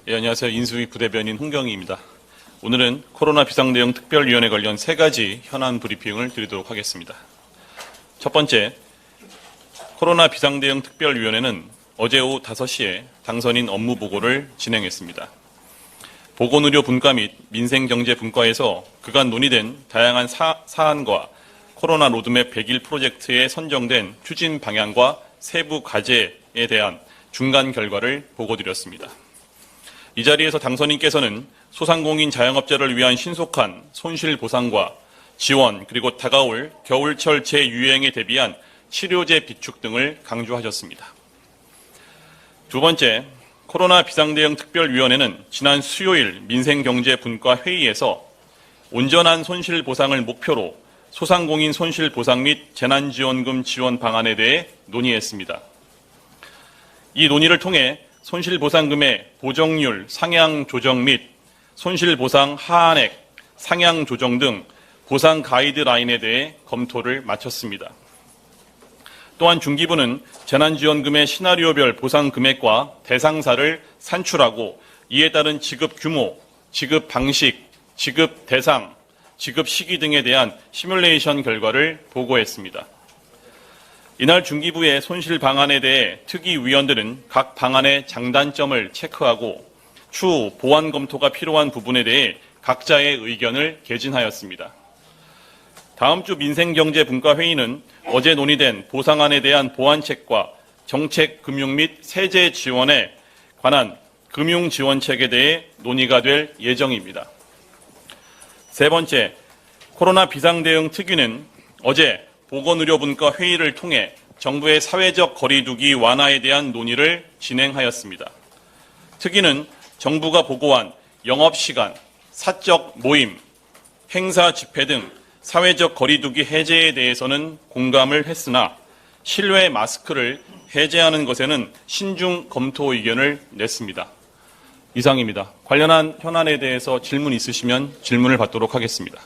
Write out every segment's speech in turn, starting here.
예, 안녕하세요. 인수위 부대변인 홍경희입니다. 오늘은 코로나 비상대응 특별위원회 관련 3가지 현안 브리핑을 드리도록 하겠습니다. 첫 번째, 코로나 비상대응 특별위원회는 어제 오후 5시에 당선인 업무 보고를 진행했습니다. 보건의료 분과 및 민생경제 분과에서 그간 논의된 다양한 사안과 코로나 로드맵 100일 프로젝트에 선정된 추진 방향과 세부 과제에 대한 중간 결과를 보고드렸습니다. 이 자리에서 당선인께서는 소상공인 자영업자를 위한 신속한 손실보상과 지원, 그리고 다가올 겨울철 재유행에 대비한 치료제 비축 등을 강조하셨습니다. 두 번째, 코로나 비상대응 특별위원회는 지난 수요일 민생경제분과 회의에서 온전한 손실보상을 목표로 소상공인 손실보상 및 재난지원금 지원 방안에 대해 논의했습니다. 이 논의를 통해 손실보상금의 보정률 상향 조정 및 손실보상 하한액 상향 조정 등 보상 가이드라인에 대해 검토를 마쳤습니다. 또한 중기부는 재난지원금의 시나리오별 보상 금액과 대상사를 산출하고 이에 따른 지급 규모, 지급 방식, 지급 대상, 지급 시기 등에 대한 시뮬레이션 결과를 보고했습니다. 이날 중기부의 손실 방안에 대해 특위위원들은 각 방안의 장단점을 체크하고 추후 보완 검토가 필요한 부분에 대해 각자의 의견을 개진하였습니다. 다음 주 민생경제분과 회의는 어제 논의된 보상안에 대한 보완책과 정책 금융 및 세제 지원에 관한 금융지원책에 대해 논의가 될 예정입니다. 세 번째, 코로나 비상대응 특위는 어제 보건의료분과 회의를 통해 정부의 사회적 거리두기 완화에 대한 논의를 진행하였습니다. 특위는 정부가 보고한 영업시간, 사적 모임, 행사 집회 등 사회적 거리두기 해제에 대해서는 공감을 했으나 실외 마스크를 해제하는 것에는 신중 검토 의견을 냈습니다. 이상입니다. 관련한 현안에 대해서 질문 있으시면 질문을 받도록 하겠습니다.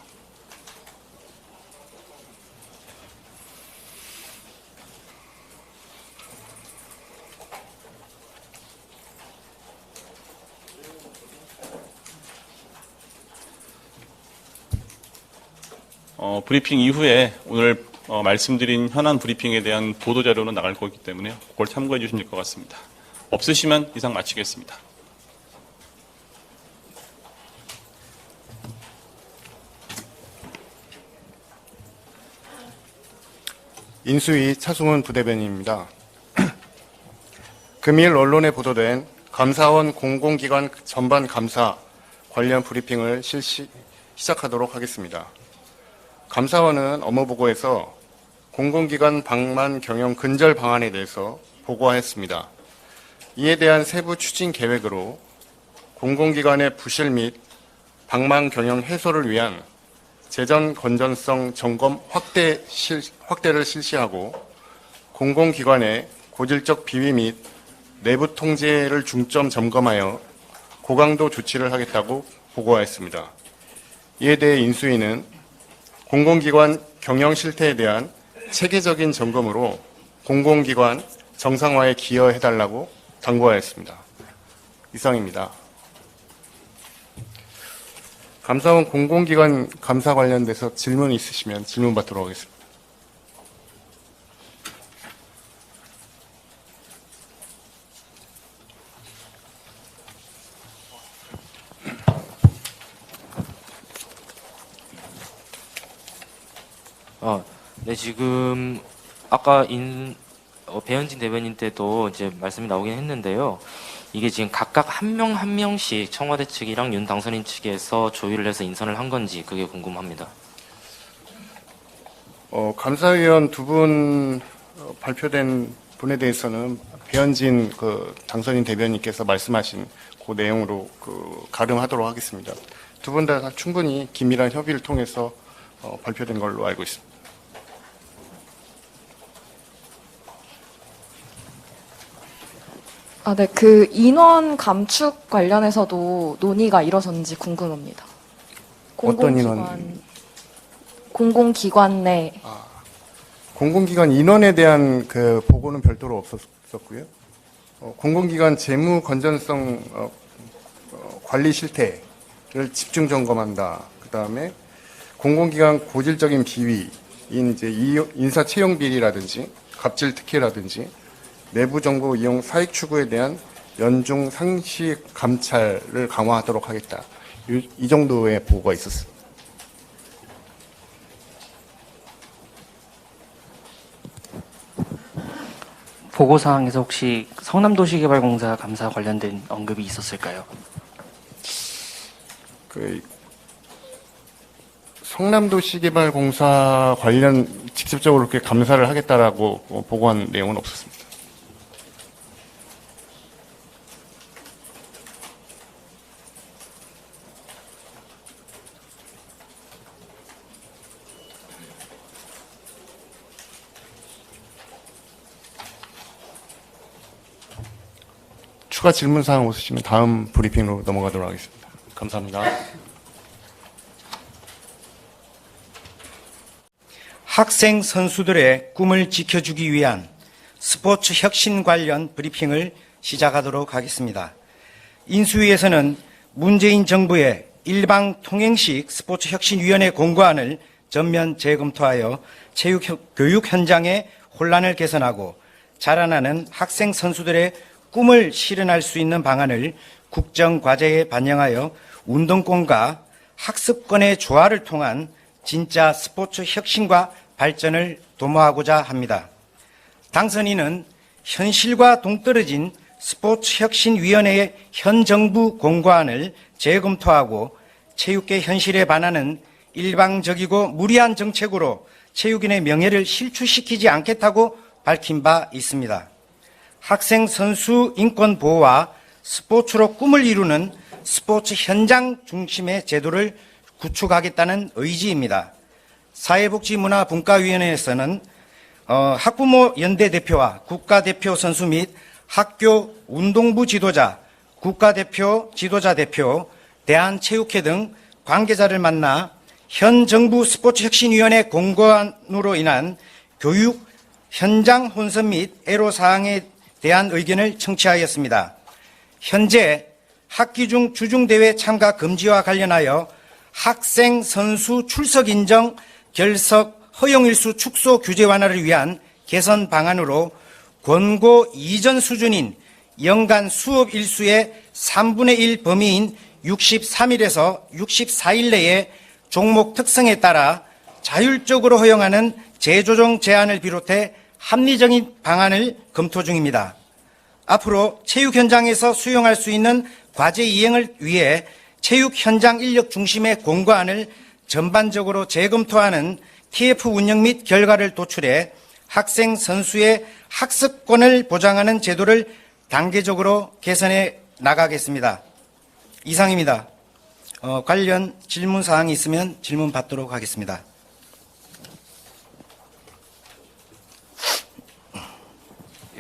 브리핑 이후에 오늘 말씀드린 현안 브리핑에 대한 보도자료는 나갈 거기 때문에 그걸 참고해 주시면 될 것 같습니다. 없으시면 이상 마치겠습니다. 인수위 차승훈 부대변인입니다. 금일 언론에 보도된 감사원 공공기관 전반 감사 관련 브리핑을 시작하도록 하겠습니다. 감사원은 업무보고에서 공공기관 방만 경영 근절 방안에 대해서 보고하였습니다. 이에 대한 세부 추진 계획으로 공공기관의 부실 및 방만 경영 해소를 위한 재정 건전성 점검 확대를 실시하고 공공기관의 고질적 비위 및 내부 통제를 중점 점검하여 고강도 조치를 하겠다고 보고하였습니다. 이에 대해 인수위는 공공기관 경영 실태에 대한 체계적인 점검으로 공공기관 정상화에 기여해달라고 당부하였습니다. 이상입니다. 감사원 공공기관 감사 관련돼서 질문 있으시면 질문 받도록 하겠습니다. 네, 지금 아까 배현진 대변인 때도 이제 말씀이 나오긴 했는데요. 이게 지금 각각 한 명 한 명씩 청와대 측이랑 윤 당선인 측에서 조율을 해서 인선을 한 건지 그게 궁금합니다. 감사위원 두 분 발표된 분에 대해서는 배현진 당선인 대변인께서 말씀하신 그 내용으로 가름하도록 하겠습니다. 두 분 다 충분히 긴밀한 협의를 통해서 발표된 걸로 알고 있습니다. 네, 그 인원 감축 관련해서도 논의가 이뤄졌는지 궁금합니다. 어떤 인원? 공공기관 내. 공공기관 인원에 대한 보고는 별도로 없었고요. 공공기관 재무 건전성 관리 실태를 집중 점검한다. 그 다음에 공공기관 고질적인 비위인 이제 인사 채용 비리라든지 갑질 특혜라든지 내부 정보 이용 사익 추구에 대한 연중 상시 감찰을 강화하도록 하겠다. 이 정도의 보고가 있었습니다. 보고사항에서 혹시 성남도시개발공사 감사 관련된 언급이 있었을까요? 성남도시개발공사 관련 직접적으로 그렇게 감사를 하겠다라고 보고한 내용은 없었습니다. 추가 질문 사항 없으시면 다음 브리핑으로 넘어가도록 하겠습니다. 감사합니다. 학생 선수들의 꿈을 지켜주기 위한 스포츠 혁신 관련 브리핑을 시작하도록 하겠습니다. 인수위에서는 문재인 정부의 일방 통행식 스포츠 혁신위원회 공고안을 전면 재검토하여 교육 현장의 혼란을 개선하고 자라나는 학생 선수들의 꿈을 실현할 수 있는 방안을 국정과제에 반영하여 운동권과 학습권의 조화를 통한 진짜 스포츠 혁신과 발전을 도모하고자 합니다. 당선인은 현실과 동떨어진 스포츠 혁신위원회의 현 정부 공고안을 재검토하고 체육계 현실에 반하는 일방적이고 무리한 정책으로 체육인의 명예를 실추시키지 않겠다고 밝힌 바 있습니다. 학생 선수 인권 보호와 스포츠로 꿈을 이루는 스포츠 현장 중심의 제도를 구축하겠다는 의지입니다. 사회복지문화분과위원회에서는 학부모 연대 대표와 국가대표 선수 및 학교 운동부 지도자, 국가대표 지도자 대표, 대한체육회 등 관계자를 만나 현 정부 스포츠혁신위원회 공고안으로 인한 교육 현장 혼선 및 애로사항에 대한 의견을 청취하였습니다. 현재 학기 중 주중대회 참가 금지와 관련하여 학생 선수 출석 인정 결석 허용일수 축소 규제 완화를 위한 개선 방안으로 권고 이전 수준인 연간 수업 일수의 3분의 1 범위인 63일에서 64일 내에 종목 특성에 따라 자율적으로 허용하는 재조정 제한을 비롯해 합리적인 방안을 검토 중입니다. 앞으로 체육 현장에서 수용할 수 있는 과제 이행을 위해 체육 현장 인력 중심의 공고안을 전반적으로 재검토하는 TF 운영 및 결과를 도출해 학생 선수의 학습권을 보장하는 제도를 단계적으로 개선해 나가겠습니다. 이상입니다. 관련 질문 사항이 있으면 질문 받도록 하겠습니다.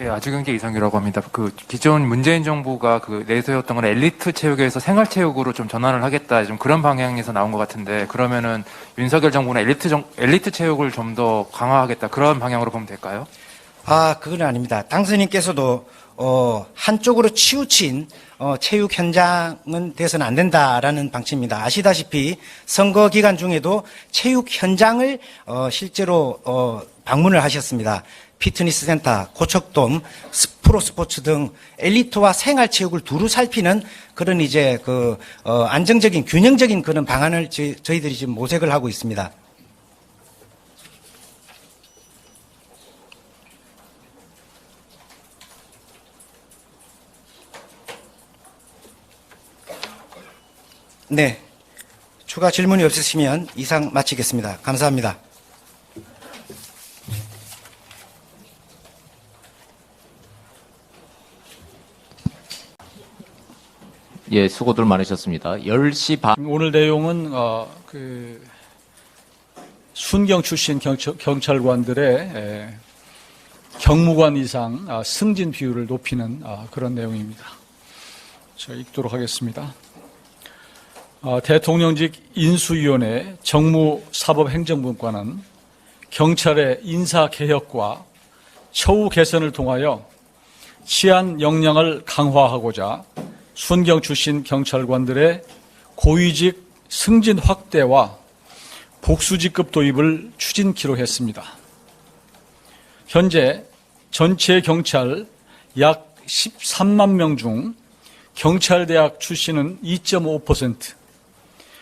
예, 아주경제 이상규라고 합니다. 기존 문재인 정부가 내세웠던 건 엘리트 체육에서 생활 체육으로 좀 전환을 하겠다, 좀 그런 방향에서 나온 것 같은데, 그러면은 윤석열 정부는 엘리트 체육을 좀 더 강화하겠다, 그런 방향으로 보면 될까요? 그건 아닙니다. 당선인께서도 한쪽으로 치우친 체육 현장은 돼서는 안 된다라는 방침입니다. 아시다시피 선거 기간 중에도 체육 현장을 실제로 방문을 하셨습니다. 피트니스 센터, 고척돔, 프로스포츠 등 엘리트와 생활체육을 두루 살피는 그런 안정적인 균형적인 그런 방안을 저희들이 지금 모색을 하고 있습니다. 네. 추가 질문이 없으시면 이상 마치겠습니다. 감사합니다. 예, 수고들 많으셨습니다. 10시 반. 오늘 내용은 순경 출신 경찰관들의 경무관 이상 승진 비율을 높이는 그런 내용입니다. 제가 읽도록 하겠습니다. 대통령직 인수위원회 정무사법행정분과는 경찰의 인사개혁과 처우 개선을 통하여 치안 역량을 강화하고자 순경 출신 경찰관들의 고위직 승진 확대와 복수직급 도입을 추진키로 했습니다. 현재 전체 경찰 약 13만 명 중 경찰대학 출신은 2.5%,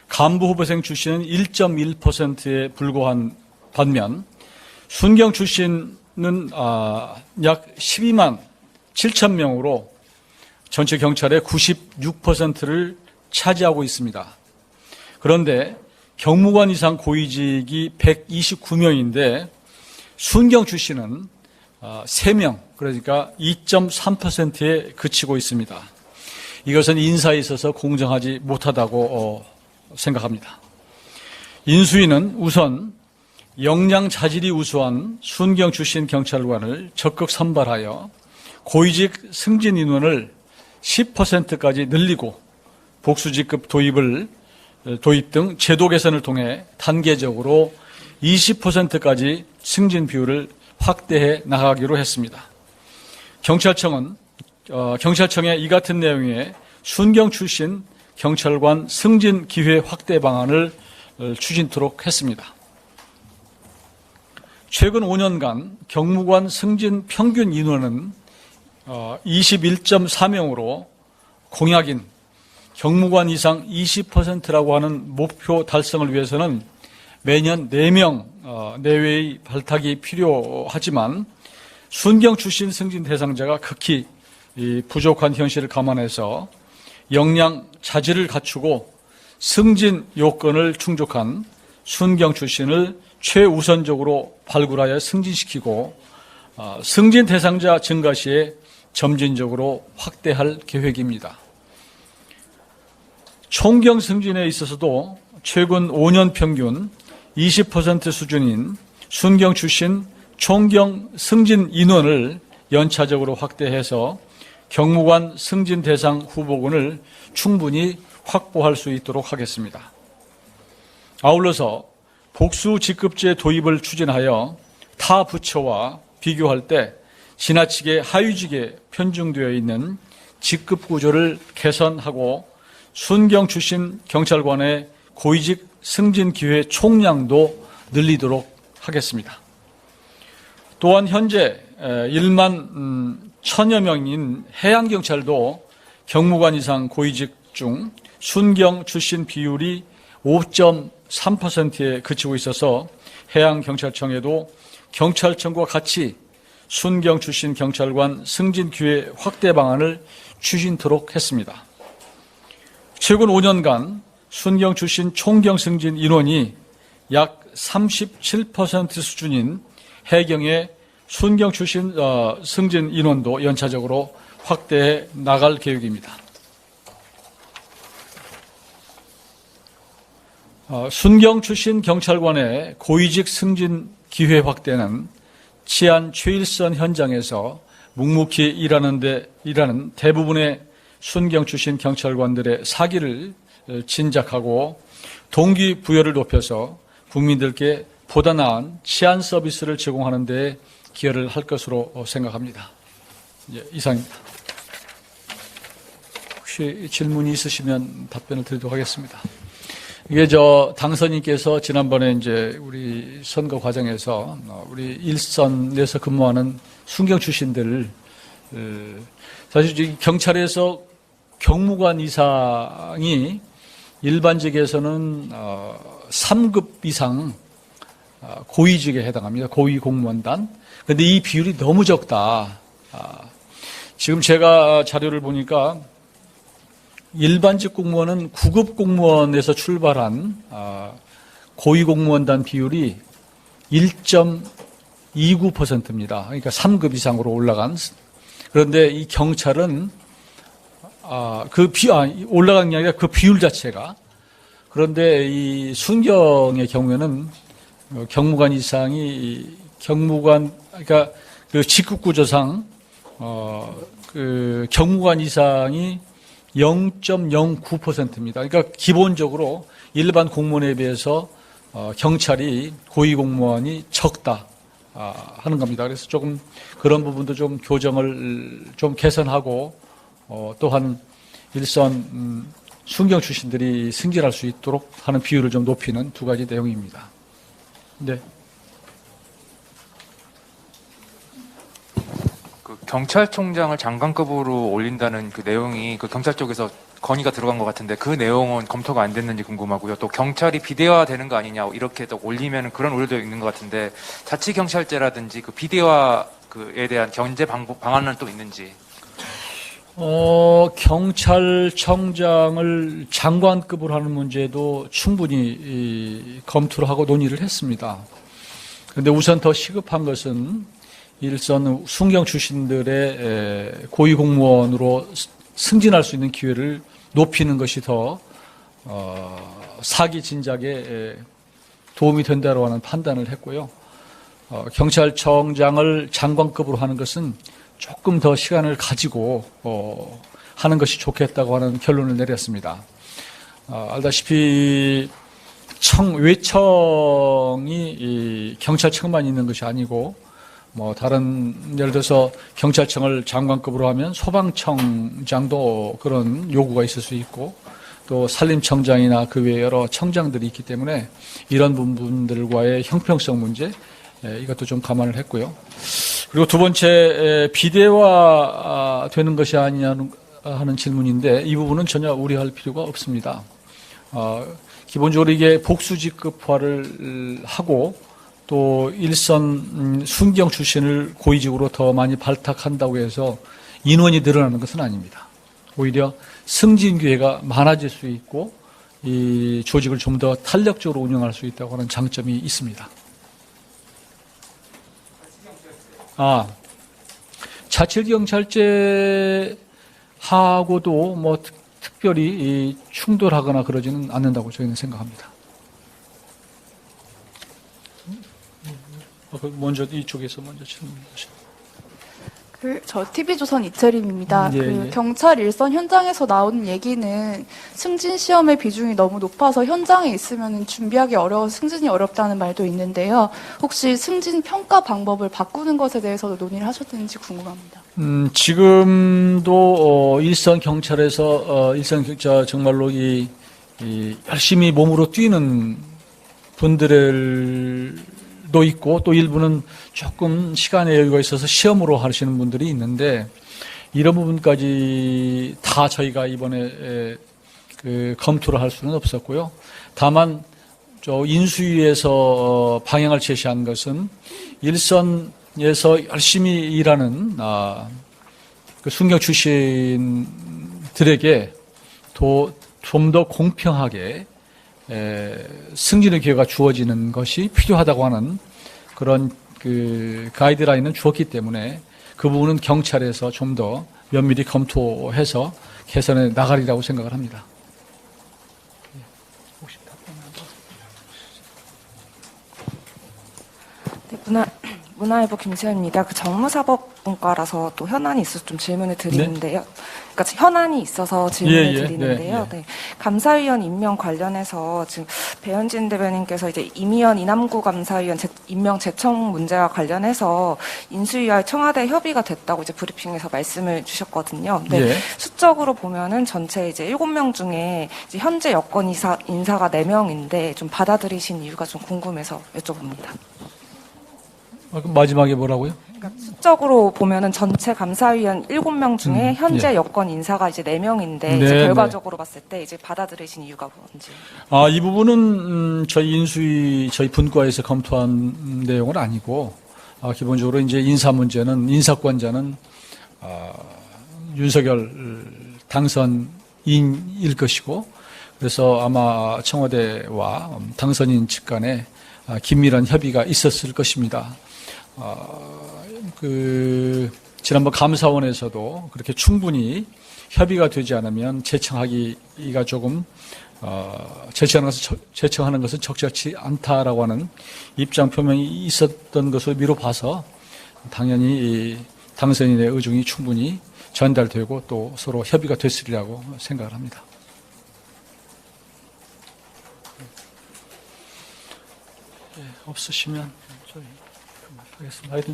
간부 후보생 출신은 1.1%에 불과한 반면 순경 출신은 약 12만 7천 명으로 전체 경찰의 96%를 차지하고 있습니다. 그런데 경무관 이상 고위직이 129명인데 순경 출신은 3명, 그러니까 2.3%에 그치고 있습니다. 이것은 인사에 있어서 공정하지 못하다고 생각합니다. 인수위는 우선 역량 자질이 우수한 순경 출신 경찰관을 적극 선발하여 고위직 승진 인원을 10%까지 늘리고 복수직급 도입 등 제도 개선을 통해 단계적으로 20%까지 승진 비율을 확대해 나가기로 했습니다. 경찰청의 이 같은 내용의 순경 출신 경찰관 승진 기회 확대 방안을 추진토록 했습니다. 최근 5년간 경무관 승진 평균 인원은 21.4명으로 공약인 경무관 이상 20%라고 하는 목표 달성을 위해서는 매년 4명 내외의 발탁이 필요하지만 순경 출신 승진 대상자가 극히 부족한 현실을 감안해서 역량 자질을 갖추고 승진 요건을 충족한 순경 출신을 최우선적으로 발굴하여 승진시키고 승진 대상자 증가 시에 점진적으로 확대할 계획입니다. 총경 승진에 있어서도 최근 5년 평균 20% 수준인 순경 출신 총경 승진 인원을 연차적으로 확대해서 경무관 승진 대상 후보군을 충분히 확보할 수 있도록 하겠습니다. 아울러서 복수 직급제 도입을 추진하여 타 부처와 비교할 때 지나치게 하위직에 편중되어 있는 직급 구조를 개선하고 순경 출신 경찰관의 고위직 승진 기회 총량도 늘리도록 하겠습니다. 또한 현재 1만 1000여 명인 해양경찰도 경무관 이상 고위직 중 순경 출신 비율이 5.3%에 그치고 있어서 해양경찰청에도 경찰청과 같이 순경 출신 경찰관 승진 기회 확대 방안을 추진토록 했습니다. 최근 5년간 순경 출신 총경 승진 인원이 약 37% 수준인 해경의 순경 출신 승진 인원도 연차적으로 확대해 나갈 계획입니다. 순경 출신 경찰관의 고위직 승진 기회 확대는 치안 최일선 현장에서 묵묵히 일하는 대부분의 순경 출신 경찰관들의 사기를 진작하고 동기부여를 높여서 국민들께 보다 나은 치안 서비스를 제공하는 데 기여를 할 것으로 생각합니다. 이상입니다. 혹시 질문이 있으시면 답변을 드리도록 하겠습니다. 이게 당선인께서 지난번에 이제 우리 선거 과정에서 우리 일선에서 근무하는 순경 출신들 사실 경찰에서 경무관 이상이 일반직에서는 3급 이상 고위직에 해당합니다. 고위 공무원단. 그런데 이 비율이 너무 적다. 지금 제가 자료를 보니까 일반직 공무원은 9급 공무원에서 출발한 고위 공무원단 비율이 1.29%입니다. 그러니까 3급 이상으로 올라간. 그런데 이 경찰은 올라간 게 아니라 그 비율 자체가. 그런데 이 순경의 경우에는 경무관 이상이 그러니까 그 직급 구조상 그 경무관 이상이 0.09%입니다. 그러니까 기본적으로 일반 공무원에 비해서 경찰이 고위 공무원이 적다 하는 겁니다. 그래서 조금 그런 부분도 좀 교정을 좀 개선하고 또한 일선 순경 출신들이 승진할 수 있도록 하는 비율을 좀 높이는 두 가지 내용입니다. 네. 그 경찰총장을 장관급으로 올린다는 그 내용이 그 경찰 쪽에서 건의가 들어간 것 같은데 그 내용은 검토가 안 됐는지 궁금하고요. 또 경찰이 비대화되는 거 아니냐 이렇게 또 올리면 그런 우려도 있는 것 같은데 자치경찰제라든지 그 비대화에 대한 견제 방안은 또 있는지. 경찰청장을 장관급으로 하는 문제도 충분히 검토를 하고 논의를 했습니다. 그런데 우선 더 시급한 것은 일선 순경 출신들의 고위공무원으로 승진할 수 있는 기회를 높이는 것이 더 사기 진작에 도움이 된다고 하는 판단을 했고요. 경찰청장을 장관급으로 하는 것은 조금 더 시간을 가지고 하는 것이 좋겠다고 하는 결론을 내렸습니다. 알다시피 외청이 경찰청만 있는 것이 아니고 다른 예를 들어서 경찰청을 장관급으로 하면 소방청장도 그런 요구가 있을 수 있고 또 산림청장이나 그 외에 여러 청장들이 있기 때문에 이런 부분들과의 형평성 문제 이것도 좀 감안을 했고요. 그리고 두 번째 비대화 되는 것이 아니냐는 하는 질문인데 이 부분은 전혀 우려할 필요가 없습니다. 기본적으로 이게 복수직급화를 하고 또 일선 순경 출신을 고위직으로 더 많이 발탁한다고 해서 인원이 늘어나는 것은 아닙니다. 오히려 승진 기회가 많아질 수 있고 이 조직을 좀 더 탄력적으로 운영할 수 있다고 하는 장점이 있습니다. 자치경찰제하고도 특별히 충돌하거나 그러지는 않는다고 저희는 생각합니다. 먼저 이쪽에서 먼저 질문해 주시죠. 저 TV조선 이채림입니다. 예. 경찰 일선 현장에서 나오는 얘기는 승진 시험의 비중이 너무 높아서 현장에 있으면 준비하기 어려워서 승진이 어렵다는 말도 있는데요. 혹시 승진 평가 방법을 바꾸는 것에 대해서도 논의를 하셨는지 궁금합니다. 지금도 일선 경찰에서 정말로 이 열심히 몸으로 뛰는 분들도 있고 또 일부는 조금 시간의 여유가 있어서 시험으로 하시는 분들이 있는데 이런 부분까지 다 저희가 이번에 검토를 할 수는 없었고요. 다만 인수위에서 방향을 제시한 것은 일선에서 열심히 일하는 순경 출신들에게 좀 더 공평하게 승진의 기회가 주어지는 것이 필요하다고 하는 그런 가이드라인은 주었기 때문에 그 부분은 경찰에서 좀 더 면밀히 검토해서 개선해 나가리라고 생각을 합니다. 네, 문화일보 김수현입니다. 정무사법분과라서 또 현안이 있어서 좀 질문을 드리는데요. 그러니까 현안이 있어서 질문을 드리는데요. 네. 감사위원 임명 관련해서 지금 배현진 대변인께서 이제 이미연 이남구 감사위원 임명 제청 문제와 관련해서 인수위와 청와대 협의가 됐다고 이제 브리핑에서 말씀을 주셨거든요. 네. 수적으로 보면은 전체 이제 7명 중에 이제 현재 여권 인사가 4명인데 좀 받아들이신 이유가 좀 궁금해서 여쭤봅니다. 마지막에 뭐라고요? 그러니까 수적으로 보면은 전체 감사위원 7명 중에 현재 여권 인사가 이제 4명인데 이제 결과적으로 봤을 때 이제 받아들이신 이유가 뭔지. 이 부분은 저희 인수위 저희 분과에서 검토한 내용은 아니고 기본적으로 이제 인사 문제는 인사권자는 윤석열 당선인일 것이고 그래서 아마 청와대와 당선인 측 간에 긴밀한 협의가 있었을 것입니다. 지난번 감사원에서도 그렇게 충분히 협의가 되지 않으면 제청하기가 조금 제청하는 것은 적절치 않다라고 하는 입장 표명이 있었던 것으로 미뤄 봐서 당연히 당선인의 의중이 충분히 전달되고 또 서로 협의가 됐으리라고 생각을 합니다. 없으시면 저희 하겠습니다. 하여튼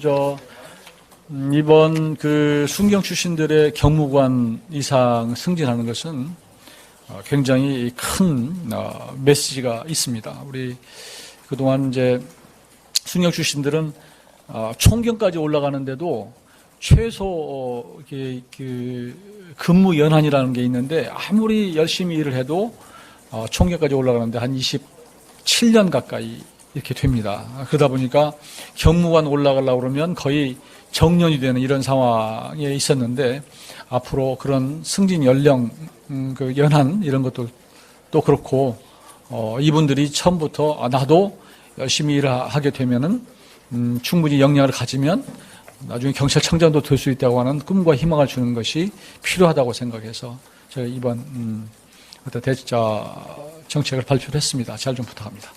이번 그 순경 출신들의 경무관 이상 승진하는 것은 굉장히 큰 메시지가 있습니다. 우리 그동안 이제 순경 출신들은 총경까지 올라가는데도 최소 그 근무 연한이라는 게 있는데 아무리 열심히 일을 해도 총경까지 올라가는데 한 27년 가까이 이렇게 됩니다. 그러다 보니까 경무관 올라가려고 그러면 거의 정년이 되는 이런 상황에 있었는데 앞으로 그런 승진 연령, 그 연한 이런 것도 또 그렇고 이분들이 처음부터 나도 열심히 일하게 되면은 충분히 역량을 가지면 나중에 경찰청장도 될 수 있다고 하는 꿈과 희망을 주는 것이 필요하다고 생각해서 저희 이번 어떤 대자 정책을 발표를 했습니다. 잘 좀 부탁합니다.